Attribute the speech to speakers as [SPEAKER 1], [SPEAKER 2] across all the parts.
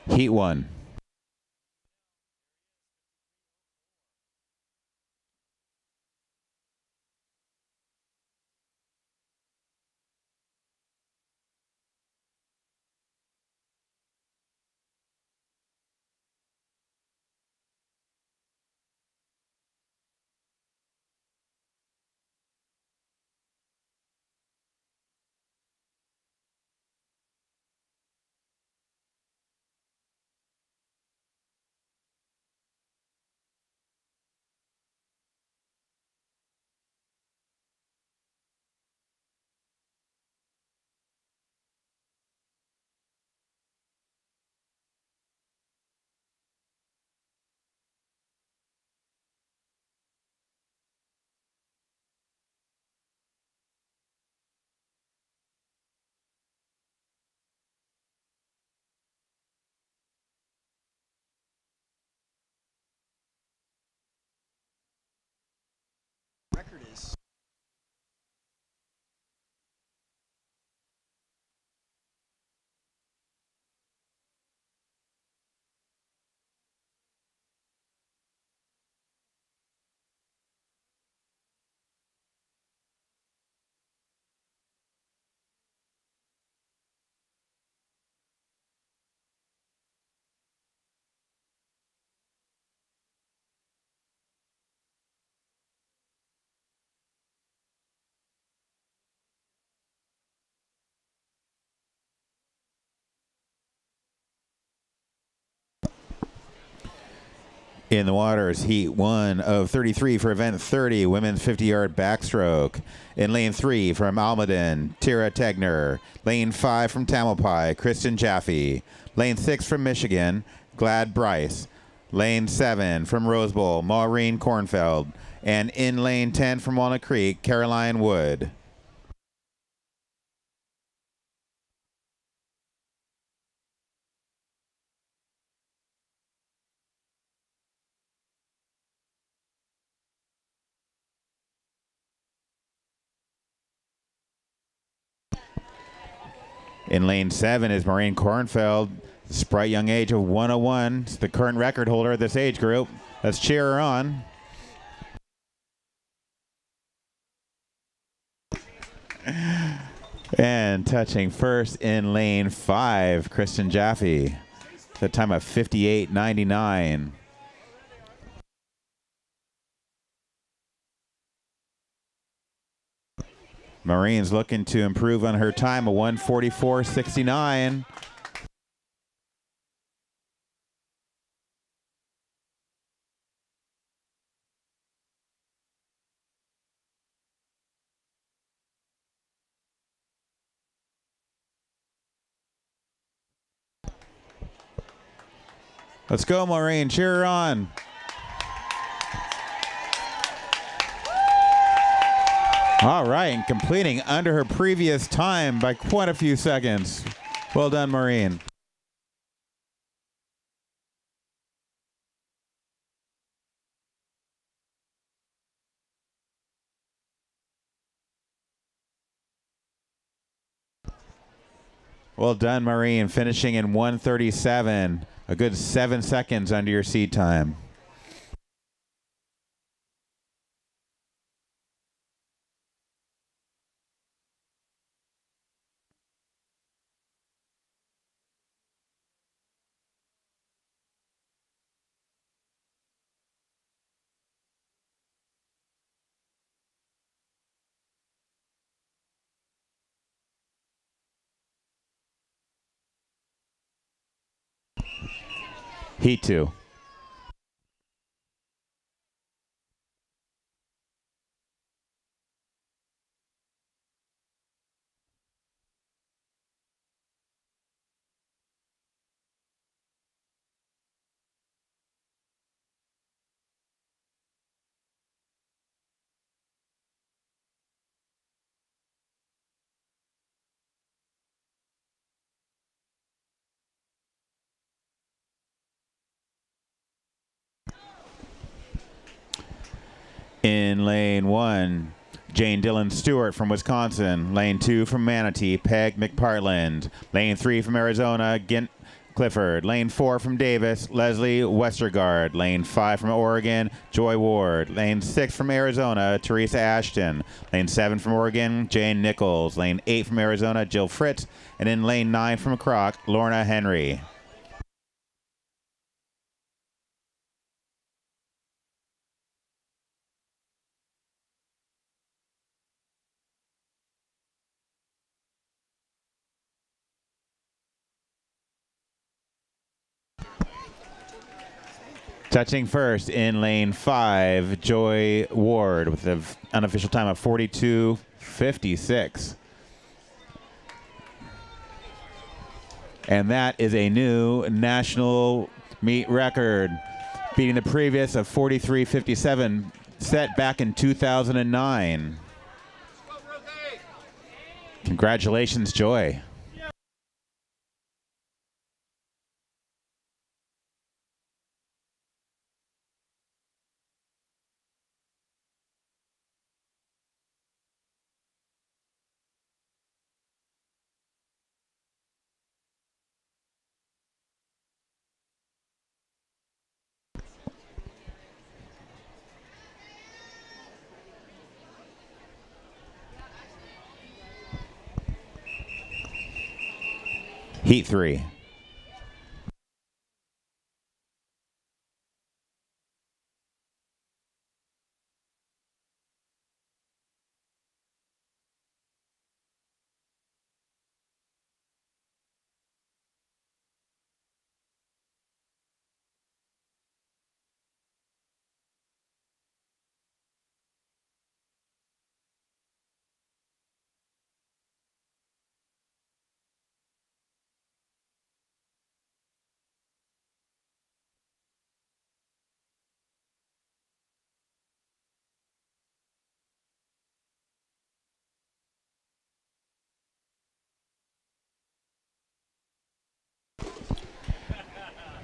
[SPEAKER 1] Heat 1.
[SPEAKER 2] Record is
[SPEAKER 1] In the waters, Heat 1 of 33 for event 30, women's 50-yard backstroke. In lane 3 from Almaden, Tira Tegner. Lane 5 from Tamalpais, Kristen Jaffe. Lane 6 from Michigan, Glad Bryce. Lane 7 from Rose Bowl, Maureen Kornfeld. And in lane 10 from Walnut Creek, Caroline Wood. In lane 7 is Maureen Kornfeld, sprite young age of 101. It's the current record holder of this age group. Let's cheer her on. And touching first in lane 5, Kristen Jaffe. The time of 58.99. Maureen's looking to improve on her time of 1:44.69. Let's go, Maureen. Cheer her on. All right, and completing under her previous time by quite a few seconds. Well done, Maureen. Well done, Maureen, finishing in 1:37. A good 7 seconds under your seed time. Heat 2. In lane 1, Jane Dillon Stewart from Wisconsin. Lane 2 from Manatee, Peg McPartland. Lane 3 from Arizona, Clifford. Lane 4 from Davis, Leslie Westergaard. Lane 5 from Oregon, Joy Ward. Lane 6 from Arizona, Teresa Ashton. Lane 7 from Oregon, Jane Nichols. Lane 8 from Arizona, Jill Fritz. And in lane 9 from Croc, Lorna Henry. Touching first in lane 5, Joy Ward with an unofficial time of 42:56. And that is a new national meet record, beating the previous of 43:57 set back in 2009. Congratulations, Joy. Heat 3.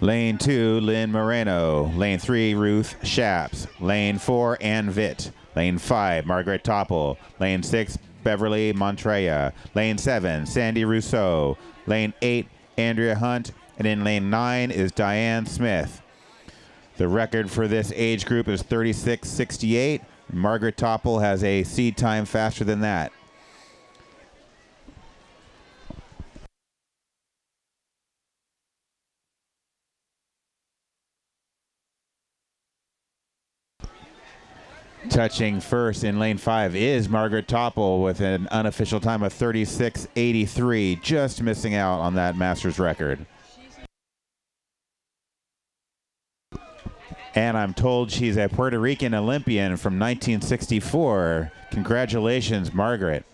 [SPEAKER 1] Lane 2, Lynn Moreno. Lane 3, Ruth Shaps. Lane 4, Ann Vitt. Lane 5, Margaret Topple. Lane 6, Beverly Montraya. Lane 7, Sandy Rousseau. Lane 8, Andrea Hunt. And in lane 9 is Diane Smith. The record for this age group is 36:68. Margaret Topple has a seed time faster than that. Touching first in lane 5 is Margaret Topple with an unofficial time of 36:83, just missing out on that Masters record. And I'm told she's a Puerto Rican Olympian from 1964. Congratulations, Margaret.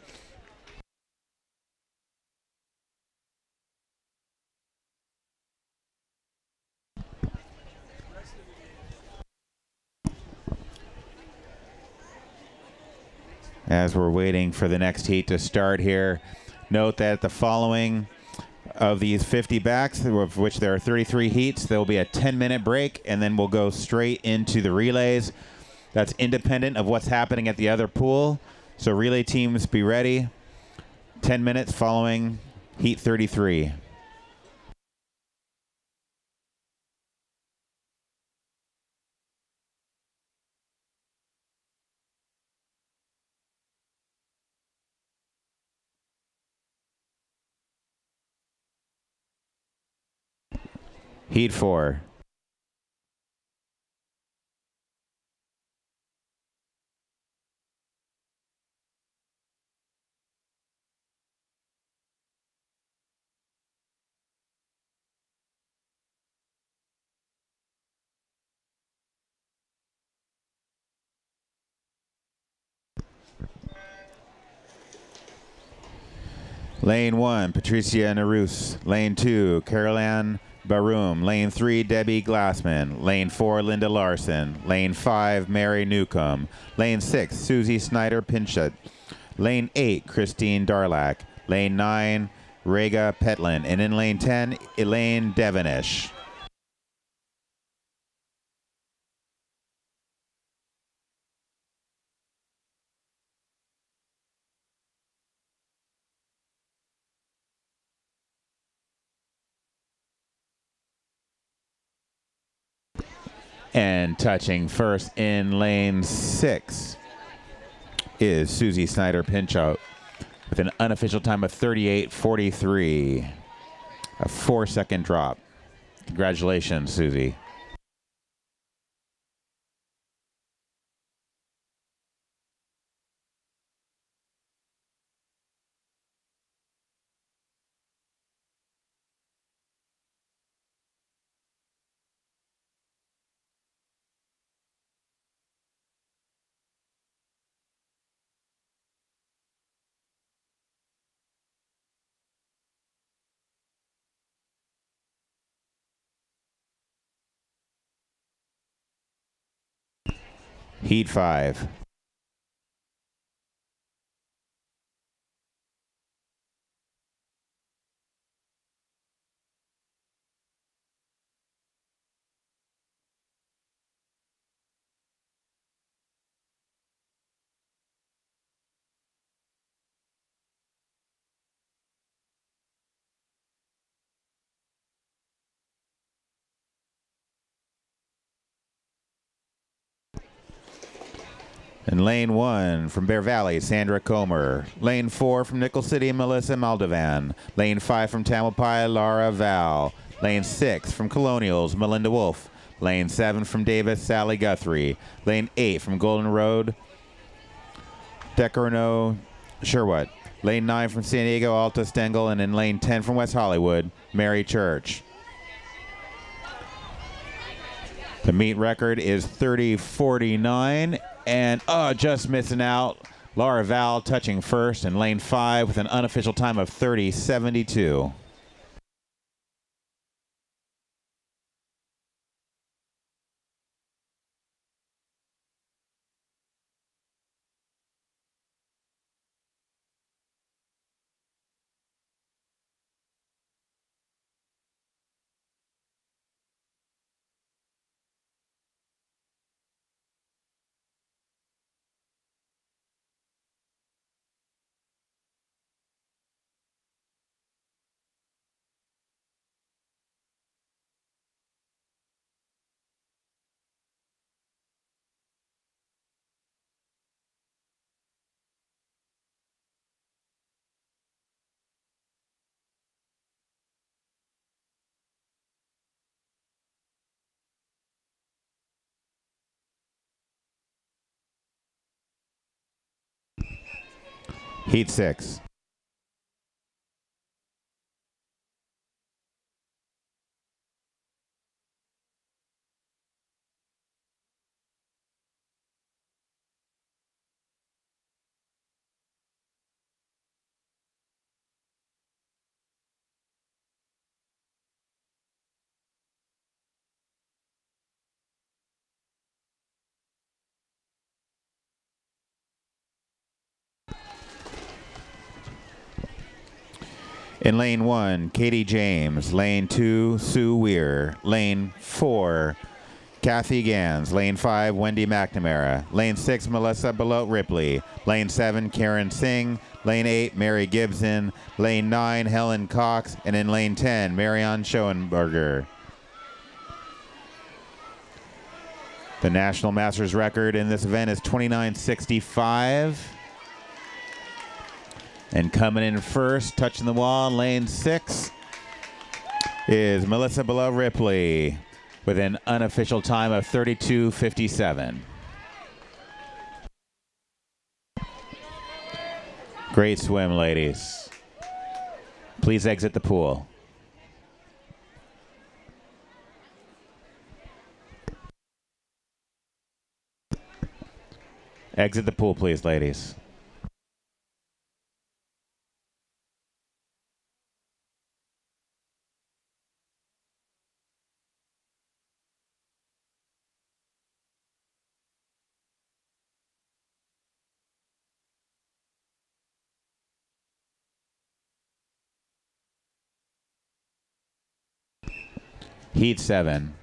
[SPEAKER 1] As we're waiting for the next heat to start here, note that the following of these 50 backs, of which there are 33 heats, there will be a 10-minute break, and then we'll go straight into the relays. That's independent of what's happening at the other pool. So relay teams, be ready. 10 minutes following heat 33. Heat 4. Lane 1, Patricia Naruse. Lane 2, Caroline Barum. Lane 3, Debbie Glassman. Lane 4, Linda Larson. Lane 5, Mary Newcomb. Lane 6, Susie Snyder Pinchot. Lane 8, Christine Darlack. Lane 9, Rega Petlin. And in lane 10, Elaine Devonish. And touching first in lane 6 is Susie Snyder Pinchot with an unofficial time of 38:43. A 4-second drop. Congratulations, Susie. Heat 5. In lane 1 from Bear Valley, Sandra Comer. Lane 4 from Nickel City, Melissa Maldovan. Lane 5 from Tamalpais, Laura Val. Lane 6 from Colonials, Melinda Wolf. Lane 7 from Davis, Sally Guthrie. Lane 8 from Golden Road, Decorno Sherwood. Lane 9 from San Diego, Alta Stengel. And in lane 10 from West Hollywood, Mary Church. The meet record is 30:49. And just missing out, Laura Val touching first in lane 5 with an unofficial time of 30:72. Heat 6. In lane 1, Katie James. Lane 2, Sue Weir. Lane 4, Kathy Gans. Lane 5, Wendy McNamara. Lane 6, Melissa Belote Ripley. Lane 7, Karen Singh. Lane 8, Mary Gibson. Lane 9, Helen Cox. And in lane 10, Marianne Schoenberger. The National Masters record in this event is 29:65. And coming in first, touching the wall in lane 6, is Melissa Belote Ripley with an unofficial time of 32:57. Great swim, ladies. Please exit the pool. Exit the pool, please, ladies. Heat 7.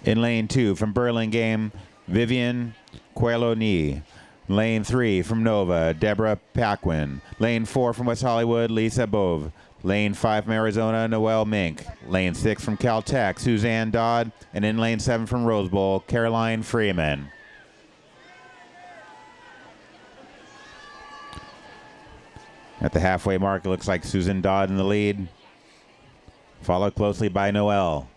[SPEAKER 1] In lane 2 from Burlingame, Vivian Coelho-Ni. Lane 3 from Nova, Deborah Paquin. Lane 4 from West Hollywood, Lisa Bove. Lane 5 from Arizona, Noelle Mink. Lane 6 from Caltech, Suzanne Dodd. And in lane 7 from Rose Bowl, Caroline Freeman. At the halfway mark, it looks like Susan Dodd in the lead, followed closely by Noelle.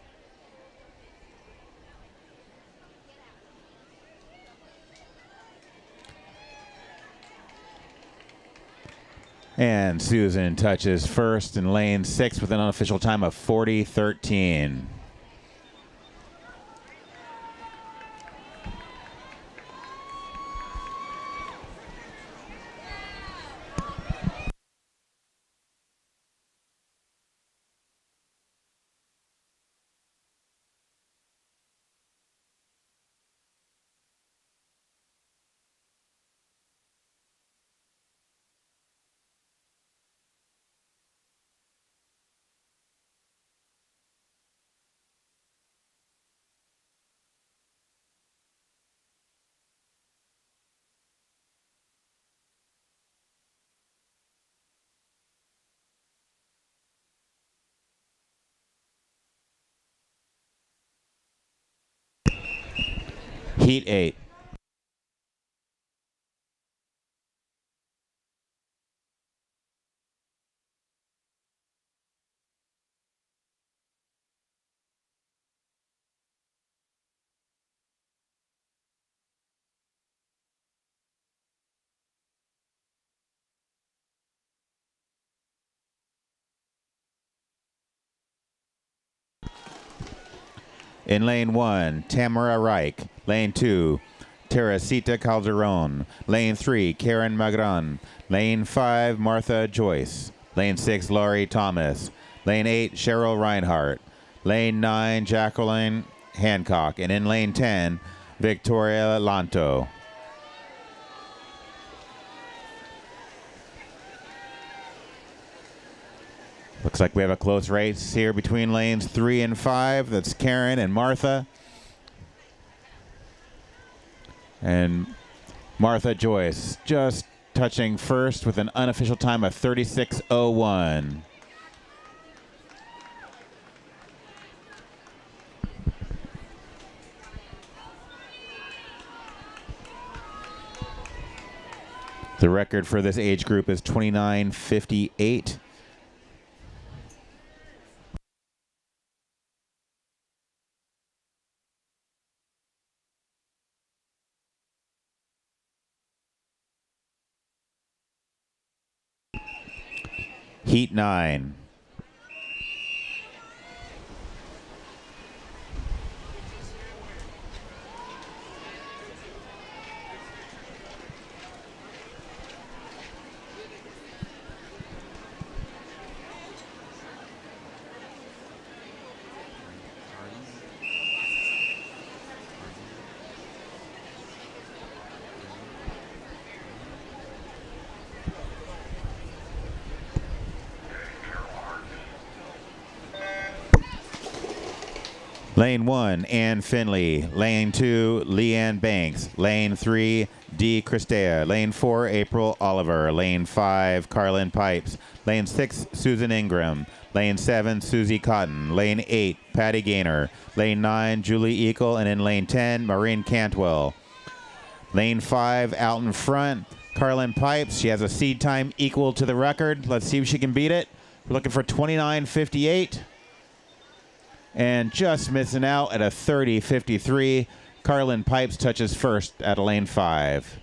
[SPEAKER 1] And Susan touches first in lane 6 with an unofficial time of 40:13. Heat 8. In lane 1, Tamara Reich. Lane 2, Teresita Calderon. Lane 3, Karen Magran. Lane 5, Martha Joyce. Lane 6, Laurie Thomas. Lane 8, Cheryl Reinhart. Lane 9, Jacqueline Hancock. And in lane 10, Victoria Lanto. Looks like we have a close race here between lanes 3 and 5. That's Karen and Martha. And Martha Joyce just touching first with an unofficial time of 36:01. The record for this age group is 29:58. Heat 9. Lane 1, Ann Finley. Lane 2, Leanne Banks. Lane 3, Dee Christea. Lane 4, April Oliver. Lane 5, Carlin Pipes. Lane 6, Susan Ingram. Lane 7, Susie Cotton. Lane 8, Patty Gaynor. Lane 9, Julie Eagle. And in lane 10, Maureen Cantwell. Lane 5, out in front, Carlin Pipes. She has a seed time equal to the record. Let's see if she can beat it. We're looking for 29:58. And just missing out at a 30:53. Carlin Pipes touches first at lane 5.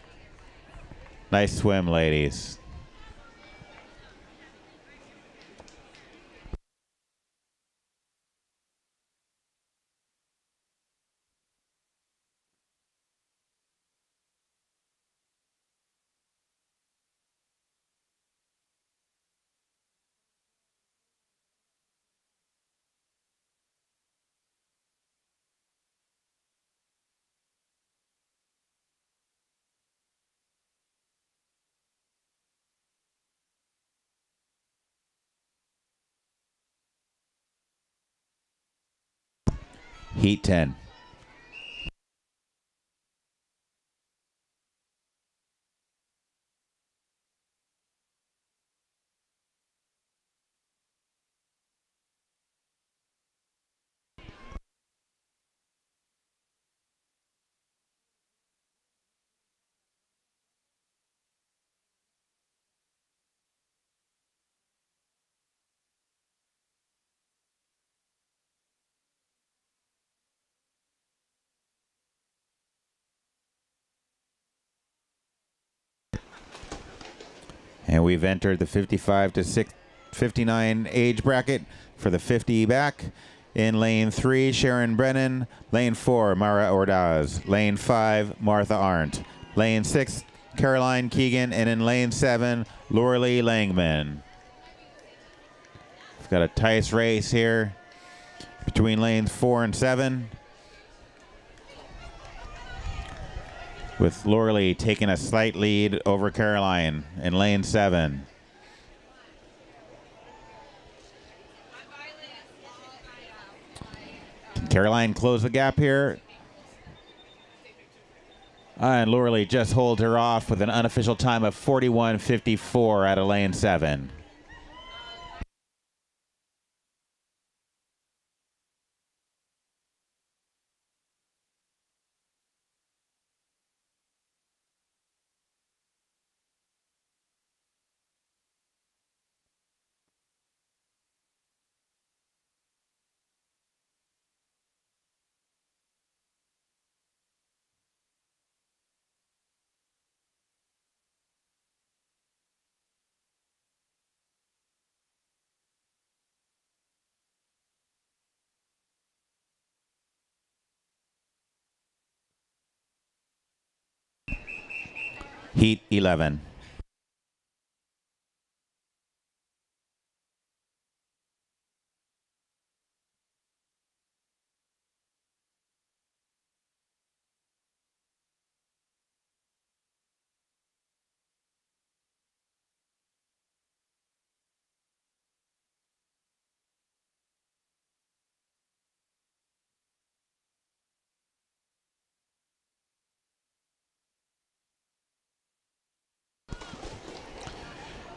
[SPEAKER 1] Nice swim, ladies. Heat 10. And we've entered the 55 to 59 age bracket for the 50 back. In lane 3, Sharon Brennan. Lane 4, Mara Ordaz. Lane 5, Martha Arndt. Lane 6, Caroline Keegan. And in lane 7, Loralee Langman. We've got a tight race here between lanes 4 and 7. With Loralee taking a slight lead over Caroline in lane 7. Can Caroline close the gap here? And Loralee just holds her off with an unofficial time of 41:54 out of lane 7. Heat 11.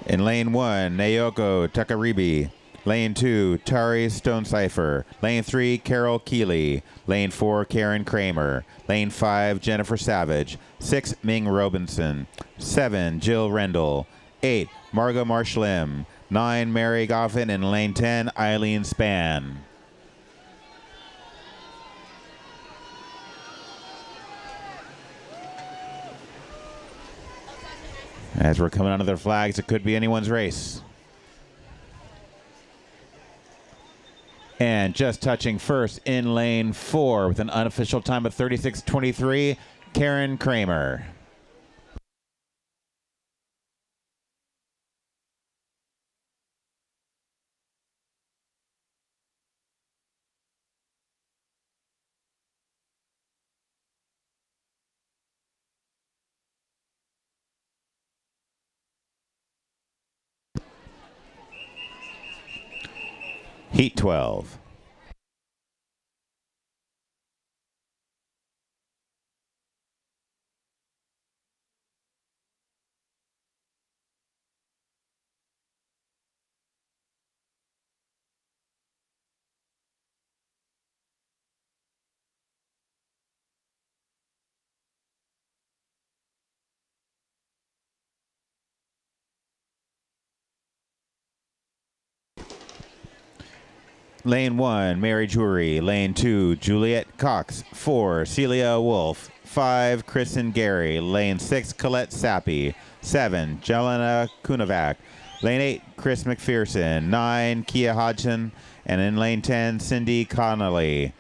[SPEAKER 1] In lane 1, Naoko Takaribi. Lane 2, Tari Stonecipher. Lane 3, Carol Keeley. Lane 4, Karen Kramer. Lane 5, Jennifer Savage. 6, Ming Robinson. 7, Jill Rendell. 8, Margot Marshlim. 9, Mary Goffin. And lane 10, Eileen Spann. As we're coming onto their flags, it could be anyone's race. And just touching first in lane 4 with an unofficial time of 36:23, Karen Kramer. Heat 12. Lane 1, Mary Jury. Lane 2, Juliet Cox. 4, Celia Wolf. 5, Kristen Gary. Lane 6, Colette Sappy. 7, Jelena Kunavac. Lane 8, Chris McPherson. 9, Kia Hodgson. And in lane 10, Cindy Connolly.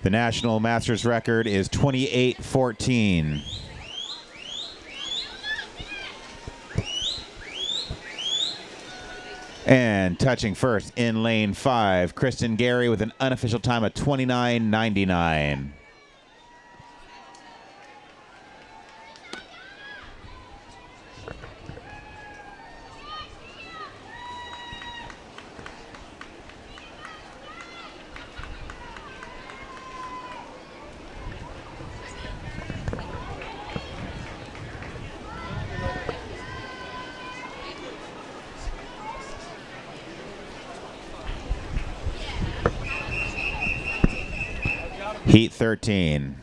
[SPEAKER 1] The national masters record is 28:14. And touching first in lane 5, Kristen Gary with an unofficial time of 29:99. Heat 13.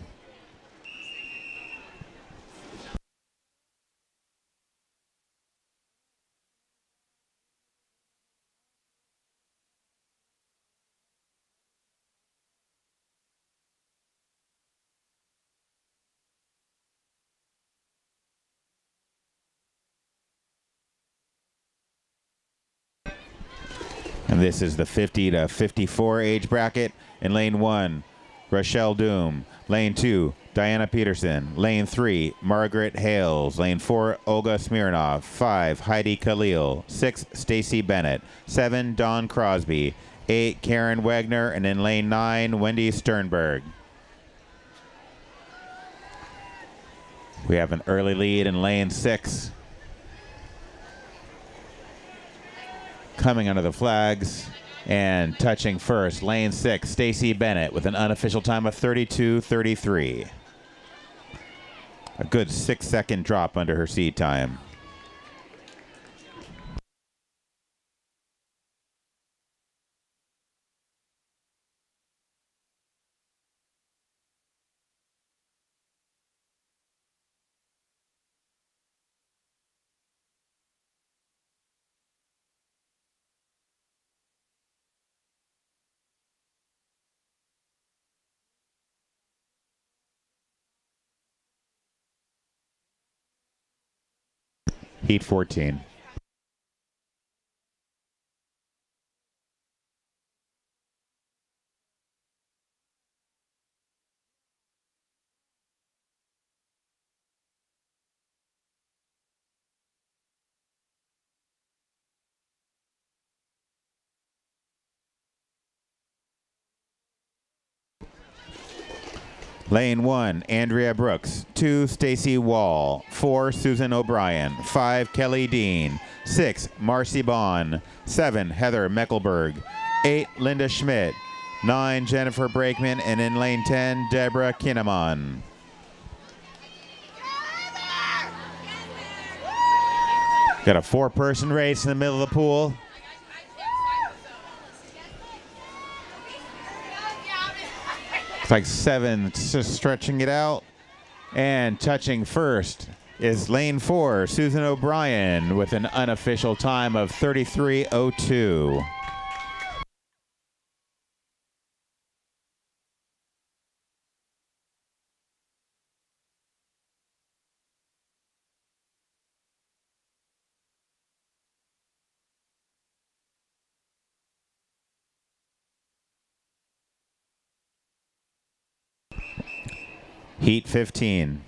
[SPEAKER 1] And this is the 50 to 54 age bracket. In lane 1, Rochelle Doom. Lane 2, Diana Peterson. Lane 3, Margaret Hales. Lane 4, Olga Smirnov. 5, Heidi Khalil. 6, Stacy Bennett. 7, Dawn Crosby. 8, Karen Wagner. And in lane 9, Wendy Sternberg. We have an early lead in lane 6. Coming under the flags and touching first, lane 6, Stacy Bennett with an unofficial time of 32:33. A good 6-second drop under her seed time. Heat 14. Lane 1, Andrea Brooks. 2, Stacy Wall. 4, Susan O'Brien. 5, Kelly Dean. 6, Marcy Bond. 7, Heather Meckelberg. 8, Linda Schmidt. 9, Jennifer Brakeman. And in lane 10, Deborah Kinnaman. Got a 4-person race in the middle of the pool. It's like 7 just stretching it out. And touching first is lane 4, Susan O'Brien with an unofficial time of 33:02. Heat 15.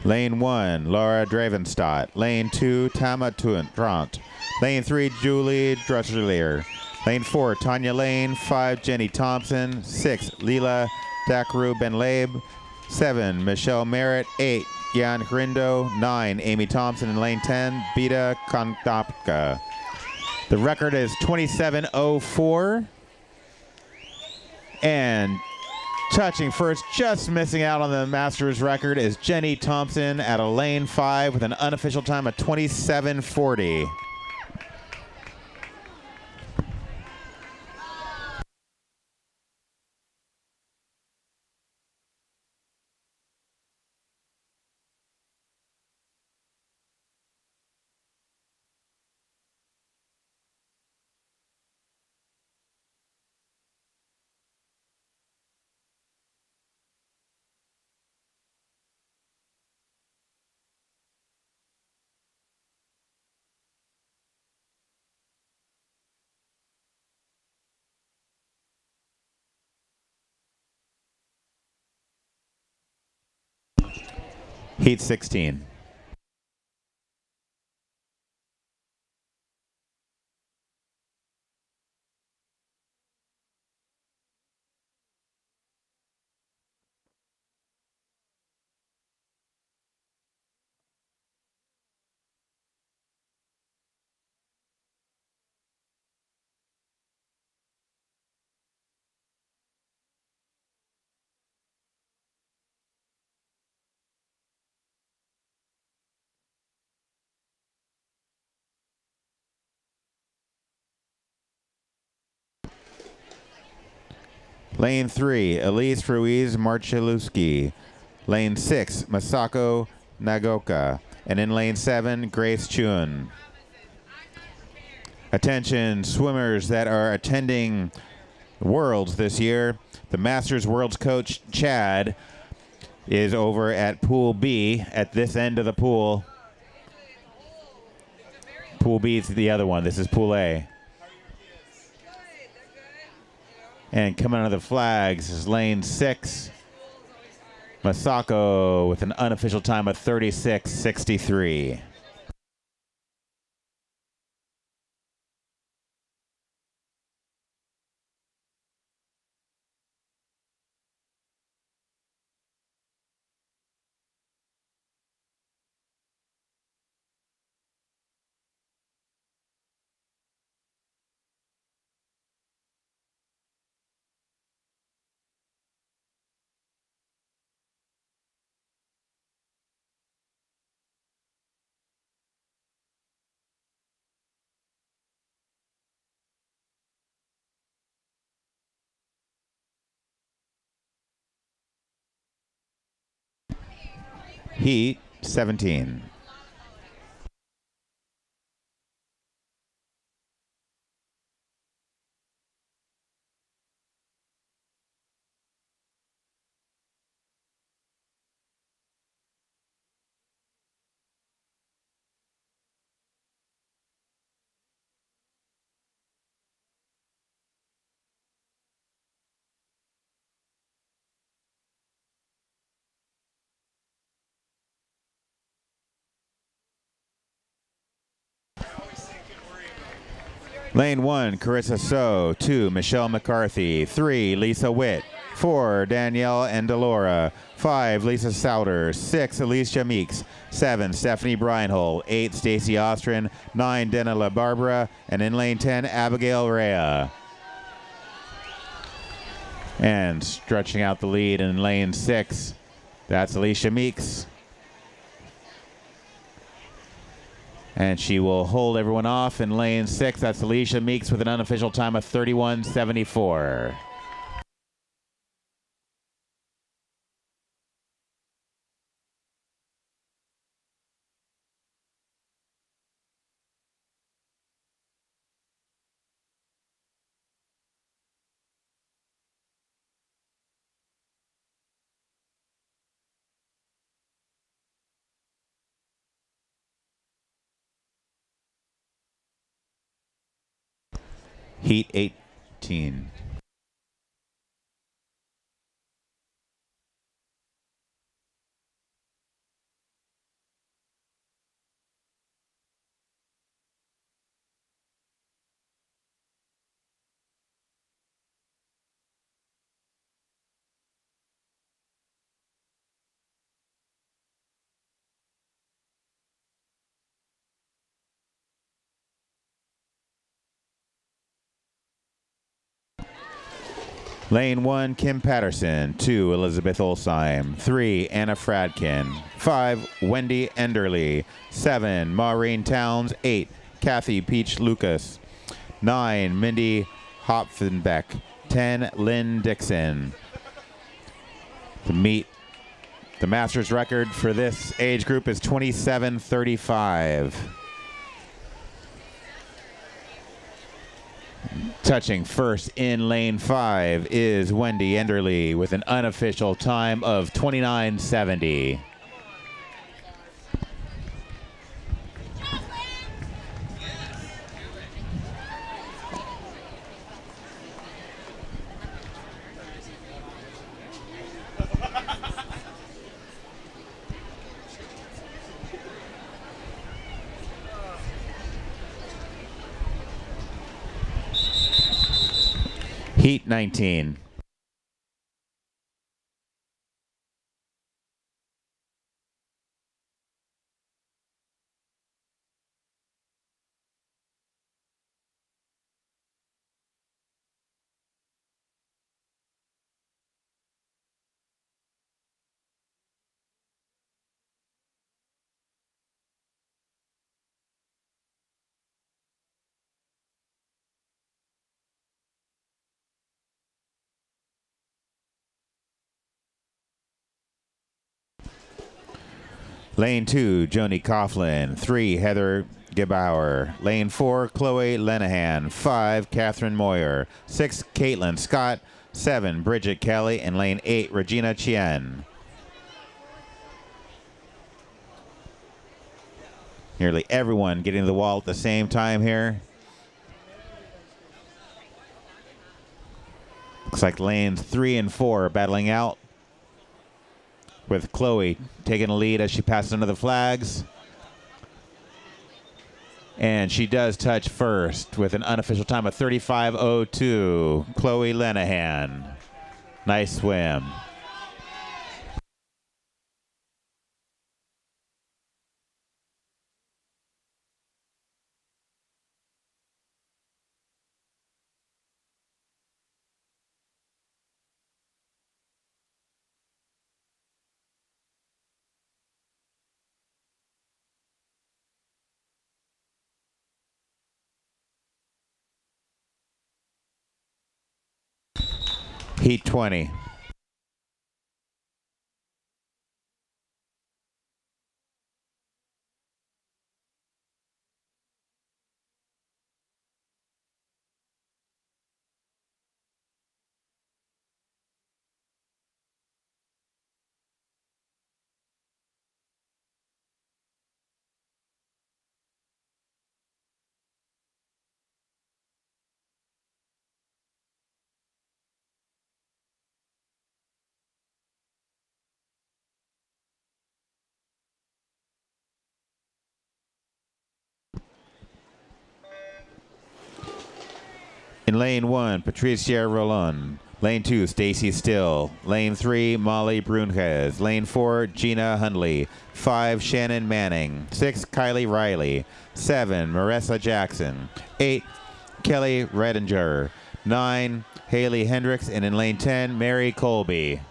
[SPEAKER 1] Lane 1, Laura Dravenstadt. Lane 2, Tama Trant. Lane 3, Julie Druselier. Lane 4, Tanya Lane. 5, Jenny Thompson. 6, Leela Dakaru Benlabe. 7, Michelle Merritt. 8, Jan Grindo. 9, Amy Thompson. In lane 10, Bita Kontopka. The record is 27:04. And touching first, just missing out on the Masters record, is Jenny Thompson at a lane 5 with an unofficial time of 27:40. Heat 16. Lane 3, Elise Ruiz Marchelewski. Lane 6, Masako Nagoka. And in lane 7, Grace Chun. Attention, swimmers that are attending Worlds this year. The Masters Worlds coach, Chad, is over at Pool B at this end of the pool. Pool B is the other one. This is Pool A. And coming out of the flags is lane 6, Masako, with an unofficial time of 36:63. Heat 17. Lane 1, Carissa So. 2, Michelle McCarthy. 3, Lisa Witt. 4, Danielle Andalora. 5, Lisa Souter. 6, Alicia Meeks. 7, Stephanie Breinhole. 8, Stacy Ostrin. 9, Dena La Barbara. And in lane 10, Abigail Rea. And stretching out the lead in lane 6, that's Alicia Meeks. And she will hold everyone off in lane 6. That's Alicia Meeks with an unofficial time of 31:74. Heat 18. Lane 1, Kim Patterson. 2, Elizabeth Olsheim. 3, Anna Fradkin. 5, Wendy Enderly. 7, Maureen Towns. 8, Kathy Peach Lucas. 9, Mindy Hopfenbeck. 10, Lynn Dixon. The Masters record for this age group is 27:35. Touching first in lane 5 is Wendy Enderly with an unofficial time of 29:70. Heat 19. Lane 2, Joni Coughlin. 3, Heather Gebauer. Lane 4, Chloe Lenahan. 5, Catherine Moyer. 6, Caitlin Scott. 7, Bridget Kelly. And lane 8, Regina Chien. Nearly everyone getting to the wall at the same time here. Looks like lanes 3 and 4 are battling out, with Chloe taking a lead as she passes under the flags. And she does touch first with an unofficial time of 35:02. Chloe Lenahan. Nice swim. Heat 20. In lane 1, Patricia Roland. Lane 2, Stacy Still. Lane 3, Molly Brunhez. Lane 4, Gina Hundley. 5, Shannon Manning. 6, Kylie Riley. 7, Marissa Jackson. 8, Kelly Redinger. 9, Haley Hendricks. And in lane 10, Mary Colby.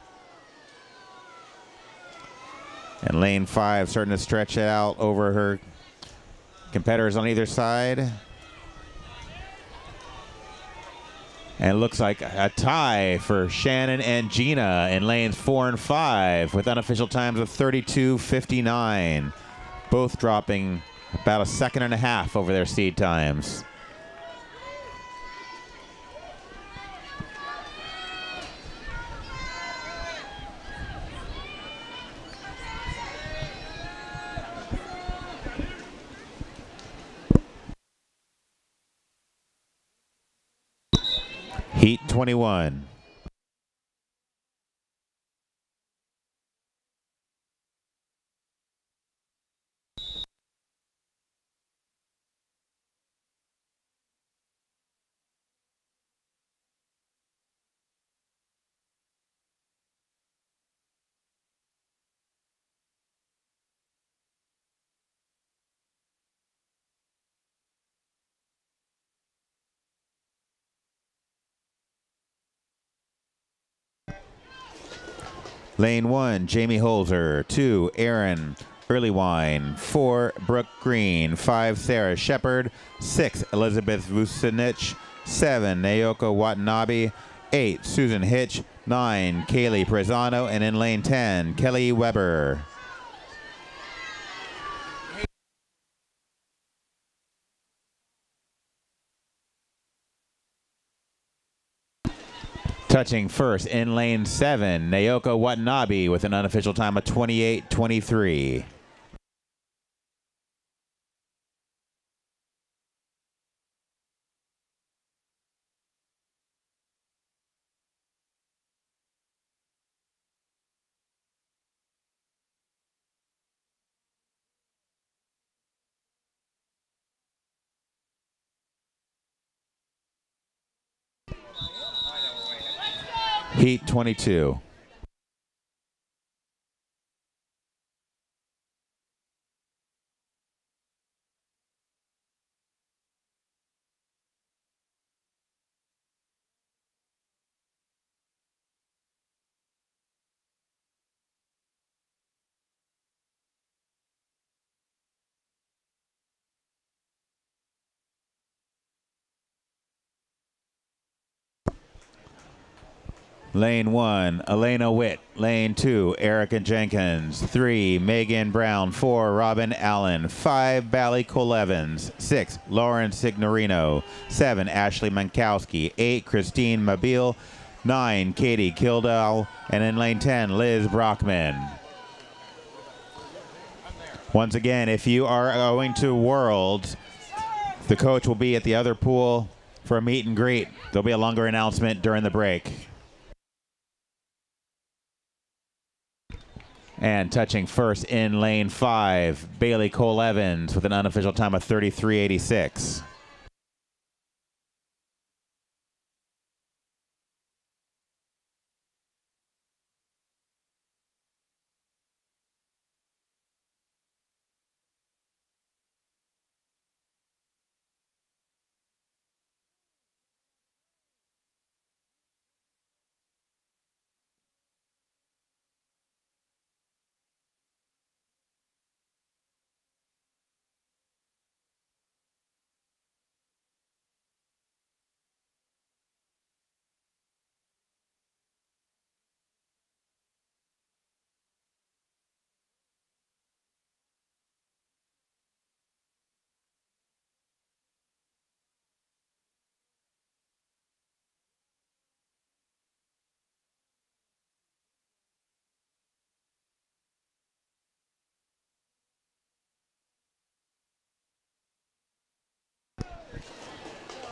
[SPEAKER 1] And lane 5 starting to stretch it out over her competitors on either side. And it looks like a tie for Shannon and Gina in lanes 4 and 5 with unofficial times of 32:59. Both dropping about a second and a half over their seed times. Heat 21. Lane 1, Jamie Holzer. 2, Aaron Earlywine. 4, Brooke Green. 5, Sarah Shepard. 6, Elizabeth Vucinich. 7, Naoko Watanabe. 8, Susan Hitch. 9, Kaylee Prezano. And in lane 10, Kelly Weber. Touching first in lane 7, Naoko Watanabe with an unofficial time of 28:23. Heat 22. Lane 1, Elena Witt. Lane 2, Erica Jenkins. 3, Megan Brown. 4, Robin Allen. 5, Bally Cole-Evans. 6, Lauren Signorino. 7, Ashley Mankowski. 8, Christine Mabille. 9, Katie Kildall. And in lane 10, Liz Brockman. Once again, if you are going to Worlds, the coach will be at the other pool for a meet and greet. There'll be a longer announcement during the break. And touching first in lane 5, Bailey Cole-Evans with an unofficial time of 33.86.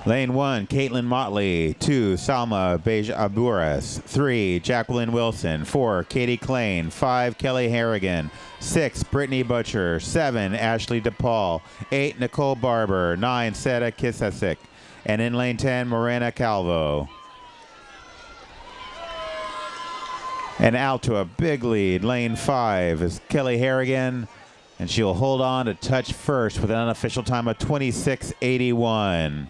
[SPEAKER 1] Lane 1, Caitlin Motley. 2, Salma Beja-Aburas. 3, Jacqueline Wilson. 4, Katie Klein. 5, Kelly Harrigan. 6, Brittany Butcher. 7, Ashley DePaul. 8, Nicole Barber. 9, Seta Kisasik. And in lane 10, Morena Calvo. And out to a big lead. Lane 5 is Kelly Harrigan. And she'll hold on to touch first with an unofficial time of 26.81.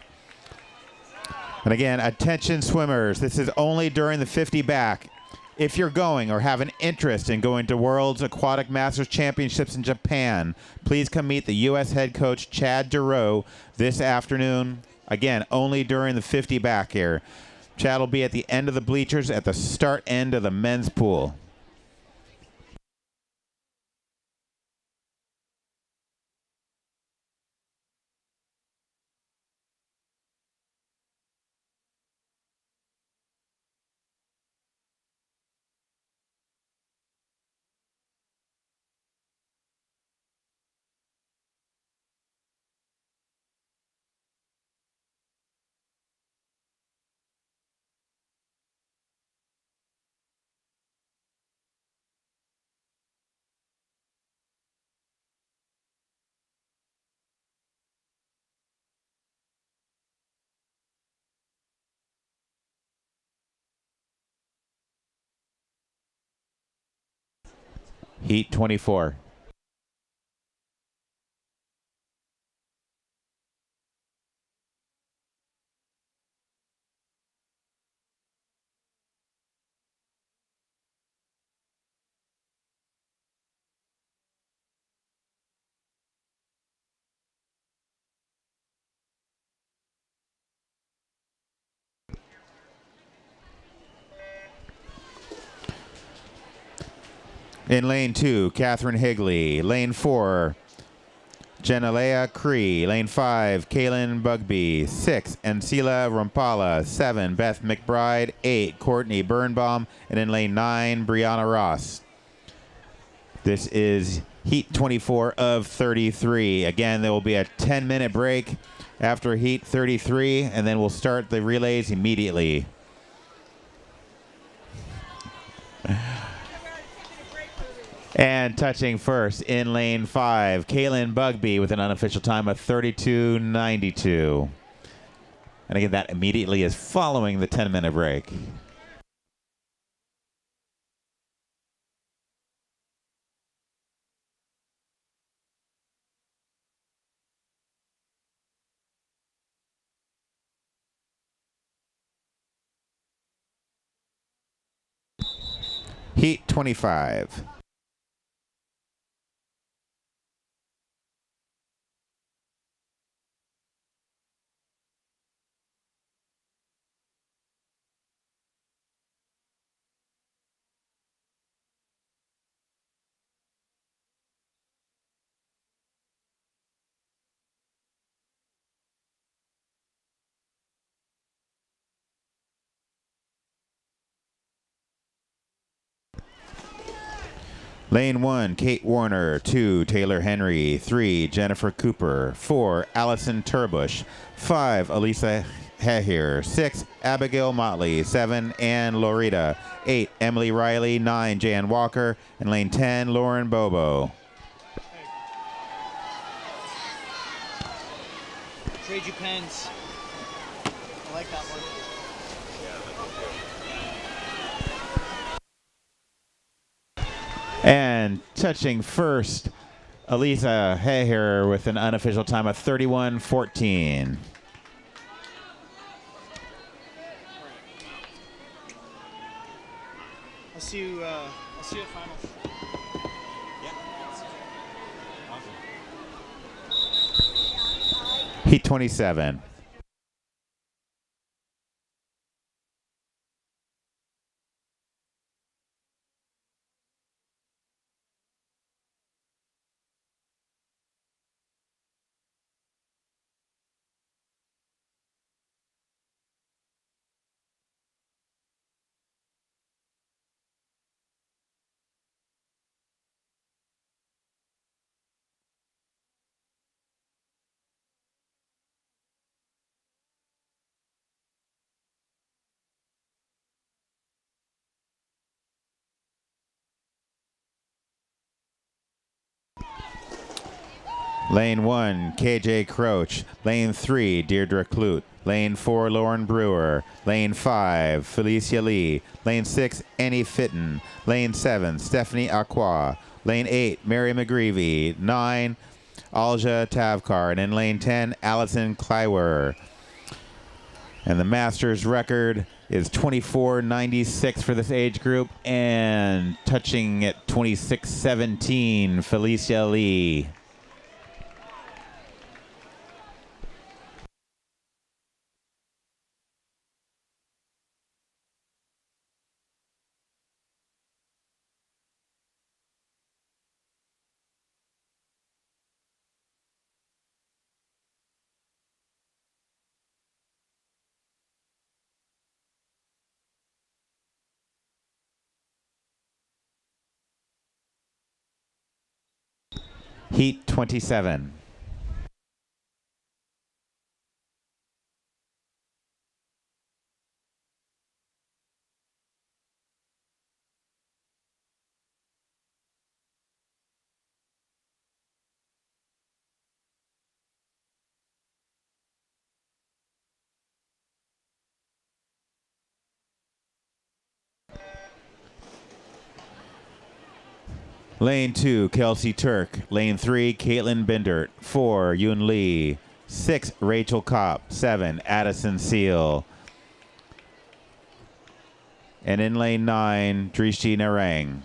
[SPEAKER 1] And again, attention swimmers, this is only during the 50 back. If you're going or have an interest in going to World's Aquatic Masters Championships in Japan, please come meet the U.S. head coach Chad Durow this afternoon. Again, only during the 50 back here. Chad will be at the end of the bleachers at the start end of the men's pool. Heat 24. In lane 2, Catherine Higley. Lane 4, Janalea Cree. Lane 5, Kaylin Bugby. 6, Ancila Rompala. 7, Beth McBride. 8, Courtney Birnbaum. And in lane 9, Brianna Ross. This is Heat 24 of 33. Again, there will be a 10-minute break after Heat 33, and then we'll start the relays immediately. And touching first in lane 5, Kaylin Bugby with an unofficial time of 32.92. And again, that immediately is following the 10-minute break. Heat 25. Lane 1, Kate Warner. 2, Taylor Henry. 3, Jennifer Cooper. 4, Allison Turbush. 5, Elisa Hehir. 6, Abigail Motley. 7, Ann Lorita. 8, Emily Riley. 9, Jan Walker. And lane 10, Lauren Bobo.
[SPEAKER 2] Trade you pens. I like that one.
[SPEAKER 1] And touching first, Elisa Hehir with an unofficial time of 31:14.
[SPEAKER 2] I'll see you at finals.
[SPEAKER 1] Heat 27. Lane 1, KJ Croach. Lane 3, Deirdre Clute. Lane 4, Lauren Brewer. Lane 5, Felicia Lee. Lane 6, Annie Fitton. Lane 7, Stephanie Aqua. Lane 8, Mary McGreevy. 9, Alja Tavkar. And in lane 10, Allison Kleiwer. And the Masters record is 24.96 for this age group. And touching at 26.17, Felicia Lee. Heat 27. Lane 2, Kelsey Turk. Lane 3, Caitlin Bindert. 4, Yoon Lee. 6, Rachel Kopp. 7, Addison Seal. And in lane 9, Drishti Narang.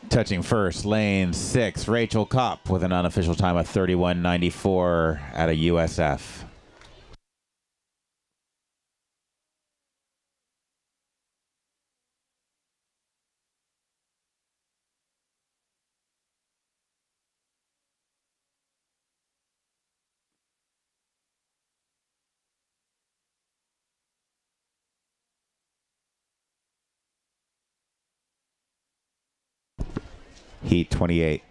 [SPEAKER 1] Touching first, lane 6, Rachel Kopp with an unofficial time of 31.94 at a USF. Heat 28.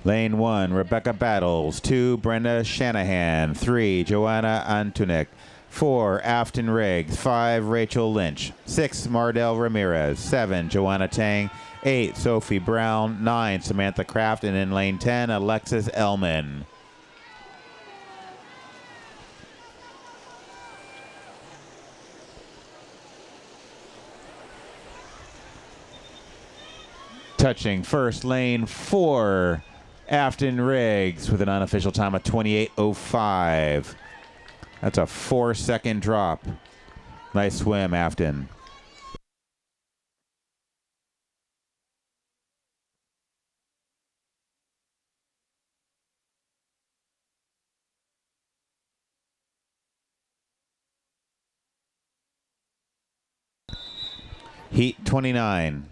[SPEAKER 1] Lane 1, Rebecca Battles. 2, Brenda Shanahan. 3, Joanna Antunik. 4, Afton Riggs. 5, Rachel Lynch. 6, Mardell Ramirez. 7, Joanna Tang. 8, Sophie Brown. 9, Samantha Kraft. And in lane 10, Alexis Ellman. Touching first, lane 4, Afton Riggs with an unofficial time of 28:05. That's a 4-second drop. Nice swim, Afton. Heat 29.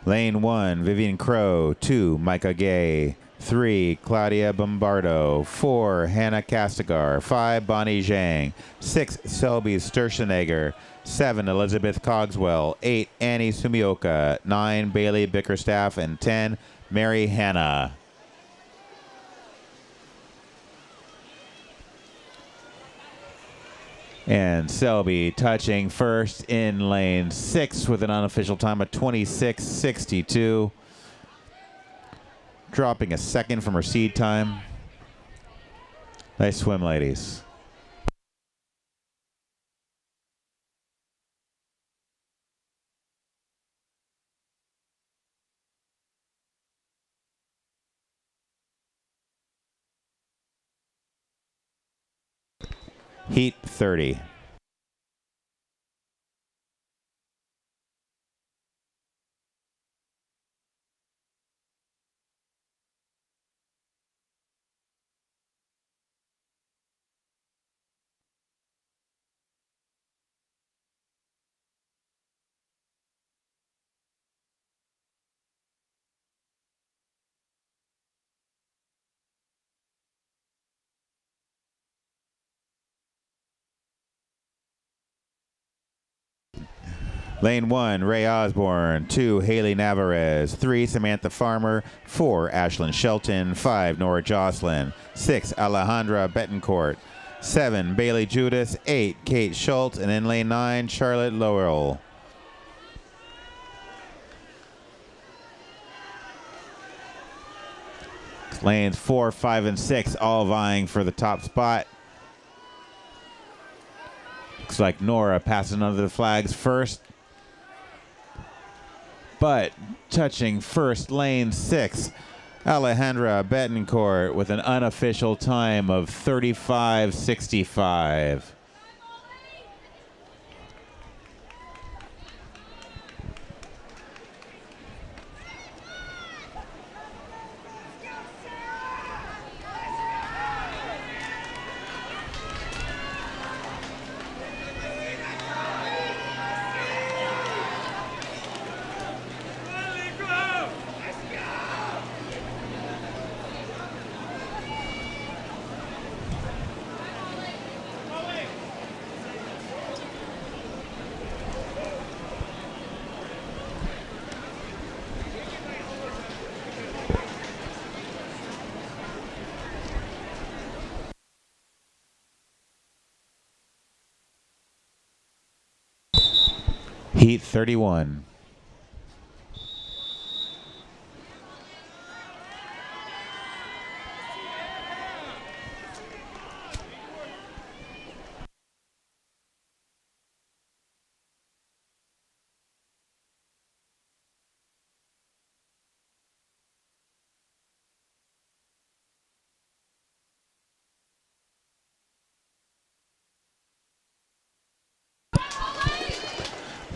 [SPEAKER 1] Lane 1, Vivian Crow. 2, Micah Gay. 3, Claudia Bombardo. 4, Hannah Castigar. 5, Bonnie Zhang. 6, Selby Sturzenegger. 7, Elizabeth Cogswell. 8, Annie Sumioka. 9, Bailey Bickerstaff. And 10, Mary Hanna. And Selby touching first in lane 6 with an unofficial time of 26:62. Dropping a second from her seed time. Nice swim, ladies. Heat 30. Lane 1, Ray Osborne. 2, Haley Navarez. 3, Samantha Farmer. 4, Ashlyn Shelton. 5, Nora Jocelyn. 6, Alejandra Betancourt. 7, Bailey Judas. 8, Kate Schultz. And in lane 9, Charlotte Lowell. Lanes 4, 5, and 6 all vying for the top spot. Looks like Nora passing under the flags first. But touching first, lane 6, Alejandra Betancourt with an unofficial time of 35:65. Heat 31.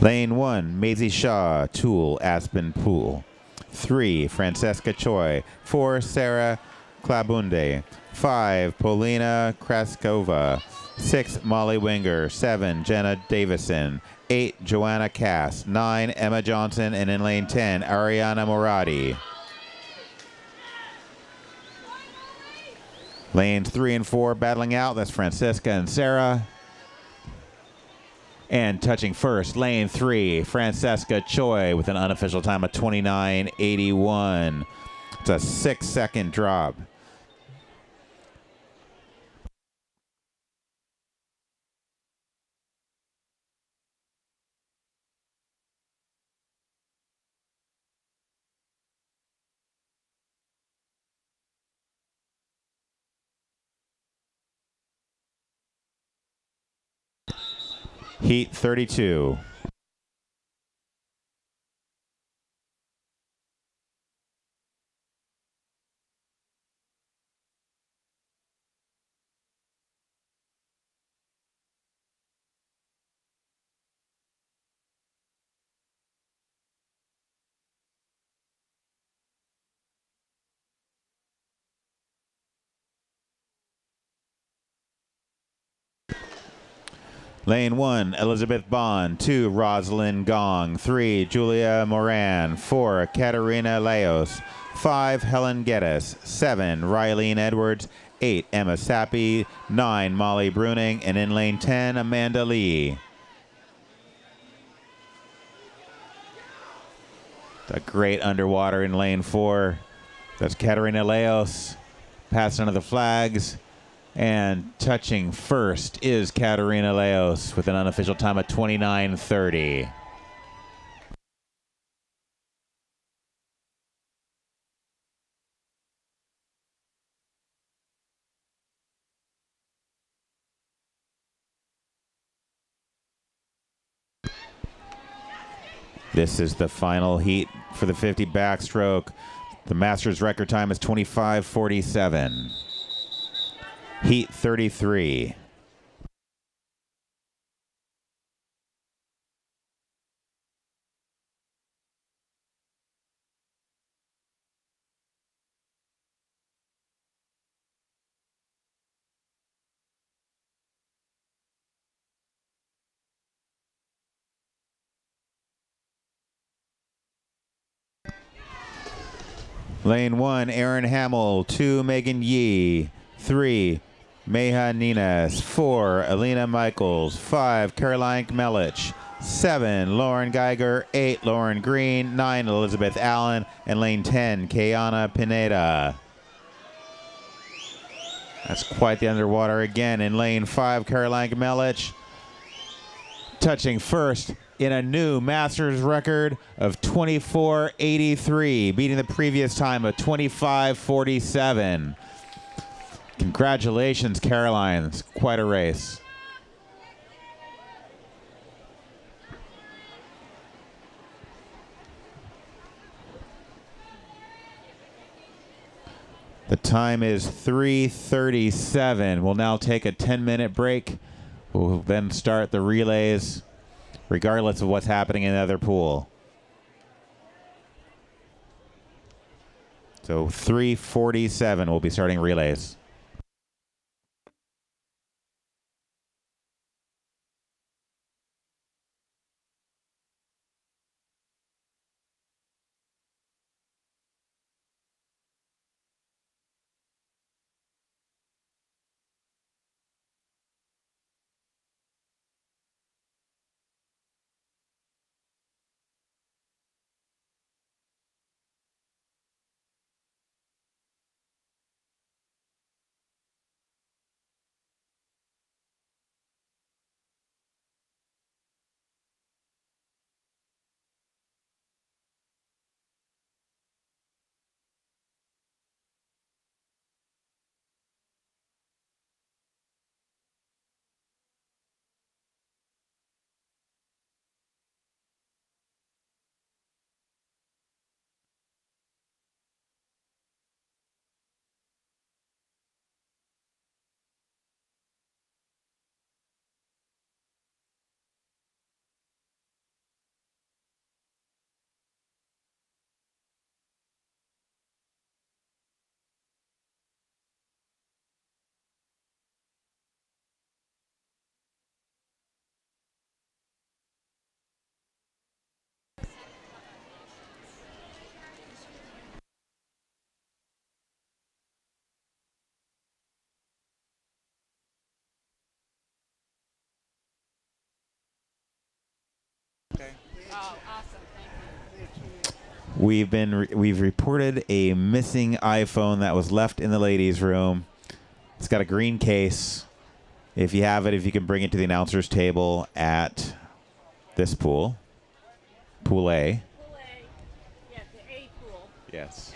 [SPEAKER 1] Lane 1, Maisie Shaw, Tool, Aspen Pool. 3, Francesca Choi. 4, Sarah Klabunde. 5, Polina Kraskova. 6, Molly Winger. 7, Jenna Davison. 8, Joanna Cass. 9, Emma Johnson. And in lane 10, Ariana Moradi. Lanes 3 and 4 battling out. That's Francesca and Sarah. And touching first, lane 3, Francesca Choi with an unofficial time of 29:81. It's a 6-second drop. Heat 32. Lane 1, Elizabeth Bond. 2, Rosalind Gong. 3, Julia Moran. 4, Katerina Leos. 5, Helen Geddes. 7, Rylene Edwards. 8, Emma Sappi. 9, Molly Bruning. And in lane 10, Amanda Lee. A great underwater in lane 4. That's Katerina Leos. Passing under the flags. And touching first is Katerina Leos with an unofficial time of 29:30. This is the final heat for the 50 backstroke. The Masters record time is 25:47. Heat 33. Lane 1, Erin Hamill. 2, Megan Yee. 3, Meha Nines. 4, Alina Michaels. 5, Caroline Melich. 7, Lauren Geiger. 8, Lauren Green. 9, Elizabeth Allen. And lane 10, Kayana Pineda. That's quite the underwater again. In lane 5, Caroline Melich. Touching first in a new Masters record of 24:83, beating the previous time of 25:47. Congratulations, Caroline. It's quite a race. The time is 3:37. We'll now take a 10-minute break. We'll then start the relays, regardless of what's happening in the other pool. So 3:47, we'll be starting relays. we've reported a missing iPhone that was left in the ladies' room. It's got a green case. If you have it, if you can bring it to the announcers table at this pool, Pool A.
[SPEAKER 3] Pool A. Yeah, the A pool.
[SPEAKER 1] Yes.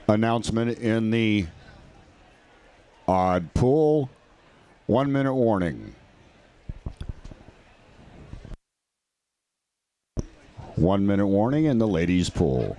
[SPEAKER 4] announcement in the odd pool. 1 minute warning. 1 minute warning in the ladies' pool.